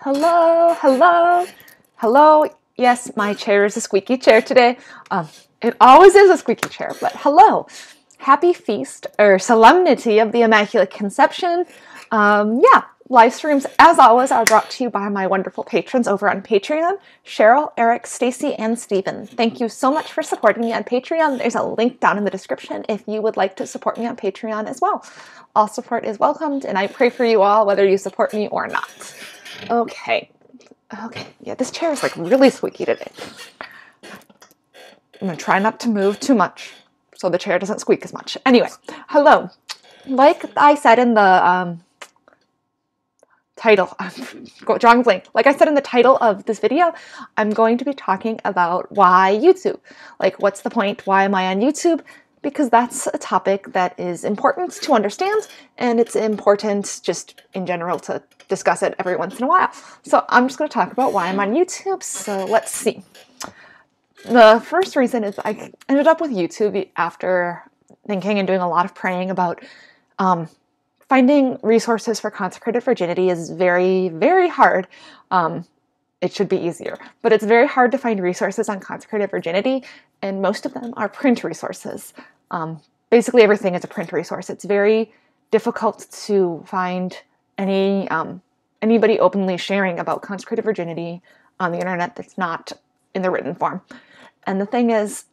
Hello, hello, hello. Yes, my chair is a squeaky chair today. It always is a squeaky chair, but hello. Happy feast or solemnity of the Immaculate Conception. Live streams, as always, are brought to you by my wonderful patrons over on Patreon, Cheryl, Eric, Stacy, and Steven. Thank you so much for supporting me on Patreon. There's a link down in the description if you would like to support me on Patreon as well. All support is welcomed, and I pray for you all, whether you support me or not. Okay, yeah, this chair is like really squeaky today. I'm gonna try not to move too much so the chair doesn't squeak as much. Anyway, hello. Like I said in the title, drawing blank. Like I said in the title of this video, I'm going to be talking about why YouTube. Like, what's the point? Why am I on YouTube? Because that's a topic that is important to understand, and it's important just in general to discuss it every once in a while. So I'm just going to talk about why I'm on YouTube. So let's see. The first reason is I ended up with YouTube after thinking and doing a lot of praying about finding resources for consecrated virginity is very, very hard. It should be easier, but it's very hard to find resources on consecrated virginity, and most of them are print resources. Basically everything is a print resource. It's very difficult to find anybody openly sharing about consecrated virginity on the internet that's not in the written form. And the thing is,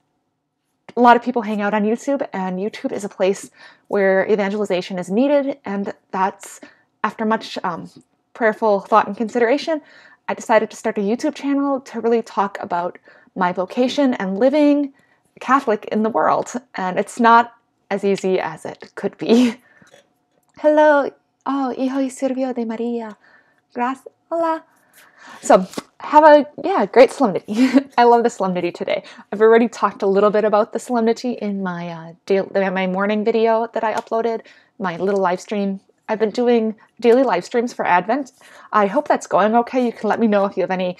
a lot of people hang out on YouTube, and YouTube is a place where evangelization is needed, and that's, after much prayerful thought and consideration, I decided to start a YouTube channel to really talk about my vocation and living Catholic in the world, and it's not as easy as it could be. Hello, oh, hijo y siervo de María, gracias, hola. So, have a great solemnity. I love the solemnity today. I've already talked a little bit about the solemnity in my my morning video that I uploaded, my little live stream. I've been doing daily live streams for Advent. I hope that's going okay. You can let me know if you have any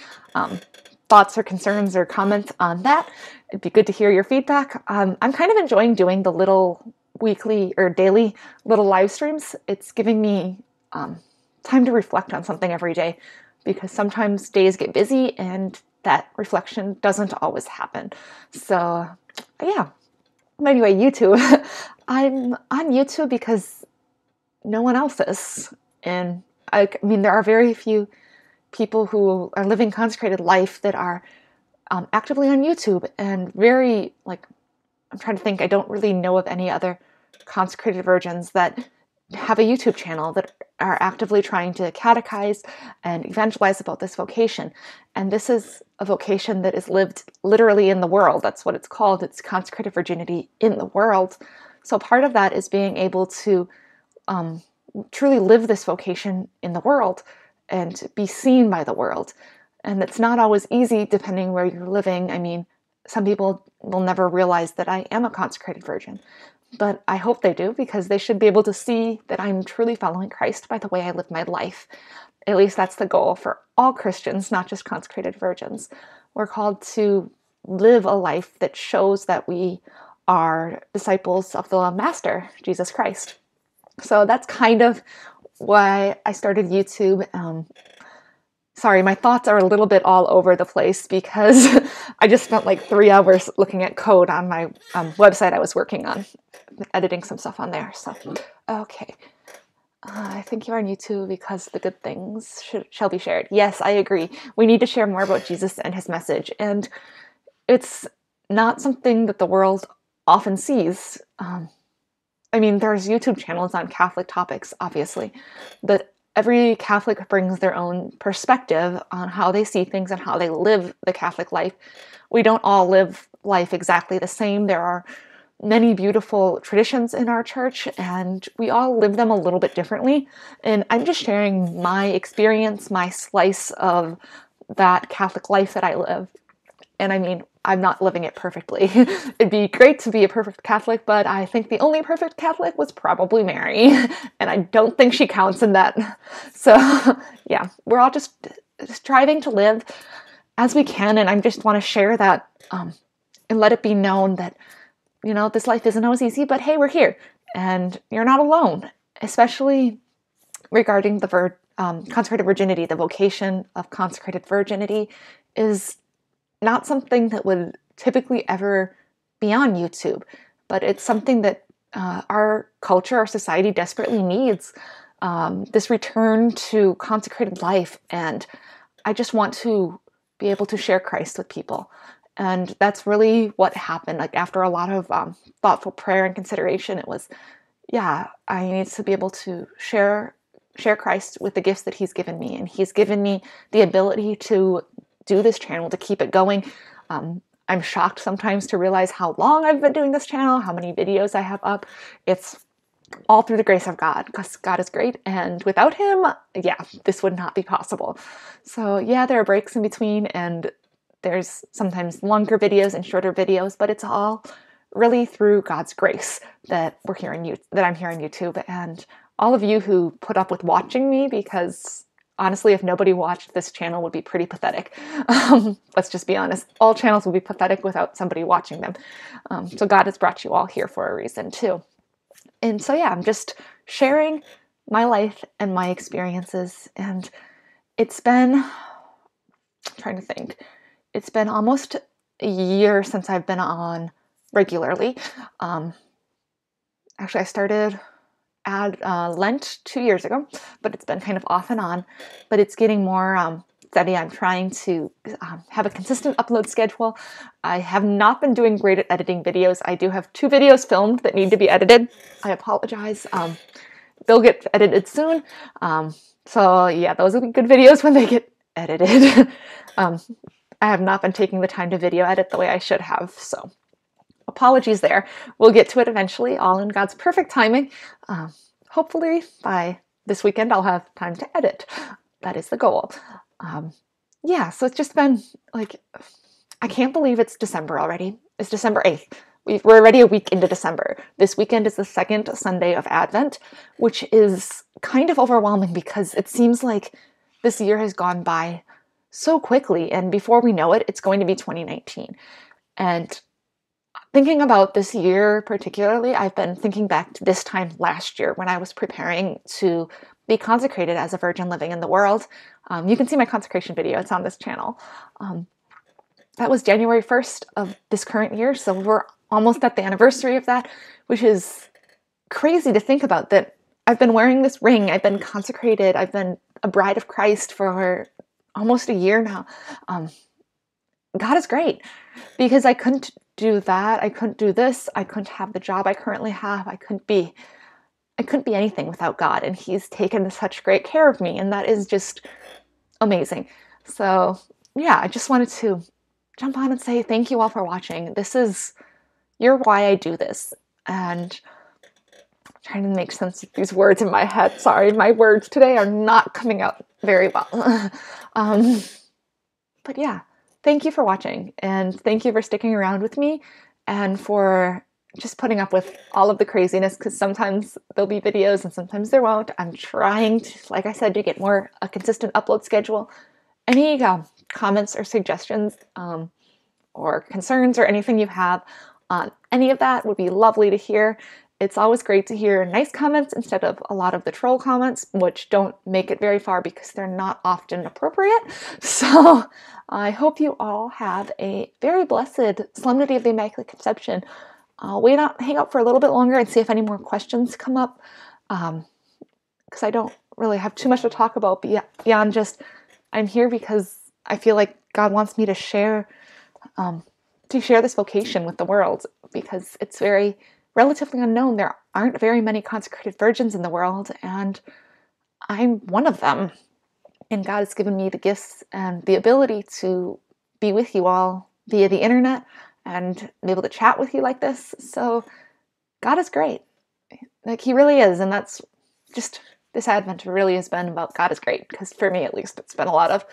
thoughts or concerns or comments on that. It'd be good to hear your feedback. I'm kind of enjoying doing the little weekly or daily little live streams. It's giving me time to reflect on something every day, because sometimes days get busy and that reflection doesn't always happen. So yeah. But anyway, YouTube. I'm on YouTube because no one else is. And I mean, there are very few people who are living consecrated life that are actively on YouTube, and very, like, I'm trying to think, I don't really know of any other consecrated virgins that have a YouTube channel that are actively trying to catechize and evangelize about this vocation. And this is a vocation that is lived literally in the world. That's what it's called. It's consecrated virginity in the world. So part of that is being able to truly live this vocation in the world and be seen by the world. And it's not always easy depending where you're living. I mean, some people will never realize that I am a consecrated virgin, but I hope they do, because they should be able to see that I'm truly following Christ by the way I live my life. At least that's the goal for all Christians, not just consecrated virgins. We're called to live a life that shows that we are disciples of the Master, Jesus Christ. So that's kind of why I started YouTube. Sorry, my thoughts are a little bit all over the place because I just spent like 3 hours looking at code on my website I was working on, editing some stuff on there. So, okay. I think you're on YouTube because the good things shall be shared. Yes, I agree. We need to share more about Jesus and his message. And it's not something that the world often sees. I mean, there's YouTube channels on Catholic topics, obviously, but every Catholic brings their own perspective on how they see things and how they live the Catholic life. We don't all live life exactly the same. There are many beautiful traditions in our church, and we all live them a little bit differently. And I'm just sharing my experience, my slice of that Catholic life that I live. And I mean, I'm not living it perfectly. It'd be great to be a perfect Catholic, but I think the only perfect Catholic was probably Mary, and I don't think she counts in that. So yeah, we're all just striving to live as we can, and I just want to share that and let it be known that, you know, this life isn't always easy, but hey, we're here, and you're not alone, especially regarding the consecrated virginity, the vocation of consecrated virginity, is not something that would typically ever be on YouTube, but it's something that our culture, our society desperately needs, this return to consecrated life. And I just want to be able to share Christ with people. And that's really what happened. Like, after a lot of thoughtful prayer and consideration, it was, yeah, I need to be able to share Christ with the gifts that he's given me. And he's given me the ability to do this channel, to keep it going. I'm shocked sometimes to realize how long I've been doing this channel, how many videos I have up. It's all through the grace of God, because God is great, and without him, yeah, this would not be possible. So yeah, there are breaks in between, and there's sometimes longer videos and shorter videos, but it's all really through God's grace that I'm here on YouTube, and all of you who put up with watching me, because honestly, if nobody watched, this channel would be pretty pathetic. Let's just be honest. All channels would be pathetic without somebody watching them. So God has brought you all here for a reason too. And so yeah, I'm just sharing my life and my experiences. And it's been, I'm trying to think, it's been almost a year since I've been on regularly. Actually, I started at Lent 2 years ago, but it's been kind of off and on, but it's getting more steady. I'm trying to have a consistent upload schedule. I have not been doing great at editing videos. I do have 2 videos filmed that need to be edited. I apologize. They'll get edited soon. So yeah, those will be good videos when they get edited. I have not been taking the time to video edit the way I should have, so apologies there. We'll get to it eventually, all in God's perfect timing. Hopefully by this weekend I'll have time to edit. That is the goal. Yeah, so it's just been like, I can't believe it's December already. It's December 8th. We're already a week into December. This weekend is the second Sunday of Advent, which is kind of overwhelming because it seems like this year has gone by so quickly, and before we know it, it's going to be 2019. And thinking about this year particularly, I've been thinking back to this time last year when I was preparing to be consecrated as a virgin living in the world. You can see my consecration video. It's on this channel. That was January 1st of this current year, so we're almost at the anniversary of that, which is crazy to think about, that I've been wearing this ring, I've been consecrated, I've been a bride of Christ for almost a year now. God is great, because I couldn't do that, I couldn't do this, I couldn't have the job I currently have, I couldn't be anything without God, and he's taken such great care of me, and that is just amazing. So yeah, I just wanted to jump on and say thank you all for watching. You're why I do this, and I'm trying to make sense of these words in my head. Sorry, my words today are not coming out very well. But yeah, thank you for watching, and thank you for sticking around with me, and for just putting up with all of the craziness, because sometimes there'll be videos and sometimes there won't. I'm trying to, like I said, to get a consistent upload schedule. Any comments or suggestions or concerns or anything you have on any of that would be lovely to hear. It's always great to hear nice comments instead of a lot of the troll comments, which don't make it very far because they're not often appropriate. So I hope you all have a very blessed Solemnity of the Immaculate Conception. I'll hang out for a little bit longer and see if any more questions come up, because I don't really have too much to talk about beyond just I'm here because I feel like God wants me to share this vocation with the world, because it's very relatively unknown. There aren't very many consecrated virgins in the world, and I'm one of them. And God has given me the gifts and the ability to be with you all via the internet and be able to chat with you like this. So God is great. Like, he really is. And that's just, this Advent really has been about God is great, because for me at least, it's been a lot of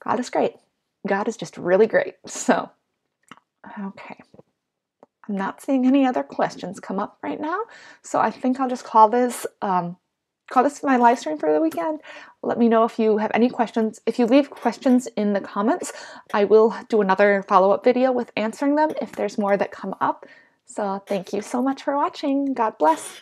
God is great. God is just really great. So, okay. I'm not seeing any other questions come up right now, so I think I'll just call this my live stream for the weekend. Let me know if you have any questions. If you leave questions in the comments, I will do another follow-up video with answering them if there's more that come up. So thank you so much for watching. God bless.